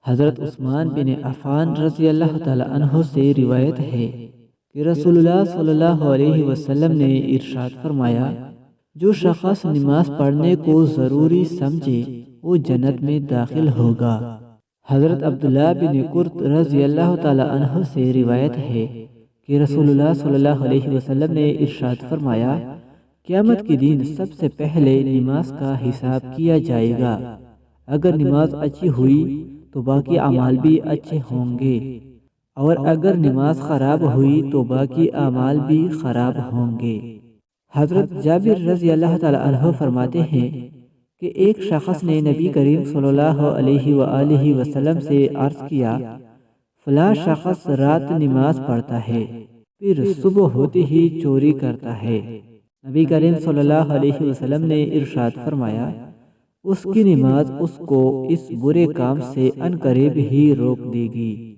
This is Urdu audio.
حضرت عثمان بن عفان رضی اللہ تعالی عنہ سے روایت ہے کہ رسول اللہ صلی اللہ علیہ وسلم نے ارشاد فرمایا، جو شخص نماز پڑھنے کو ضروری سمجھے وہ جنت میں داخل ہوگا۔ حضرت عبداللہ بن قرط رضی اللہ تعالی عنہ سے روایت ہے کہ رسول اللہ صلی اللہ علیہ وسلم نے ارشاد فرمایا، قیامت کے دن سب سے پہلے نماز کا حساب کیا جائے گا۔ اگر نماز اچھی ہوئی تو باقی اعمال بھی اچھے ہوں گے، اور اگر نماز خراب ہوئی تو باقی اعمال بھی خراب ہوں گے۔ حضرت جابر رضی اللہ تعالی عنہ فرماتے ہیں کہ ایک شخص نے نبی کریم صلی اللہ علیہ وآلہ وسلم سے عرض کیا، فلاں شخص رات نماز پڑھتا ہے پھر صبح ہوتے ہی چوری کرتا ہے۔ نبی کریم صلی اللہ علیہ وسلم نے ارشاد فرمایا، اس کی نماز اس کو اس برے کام سے عنقریب ہی روک دے گی۔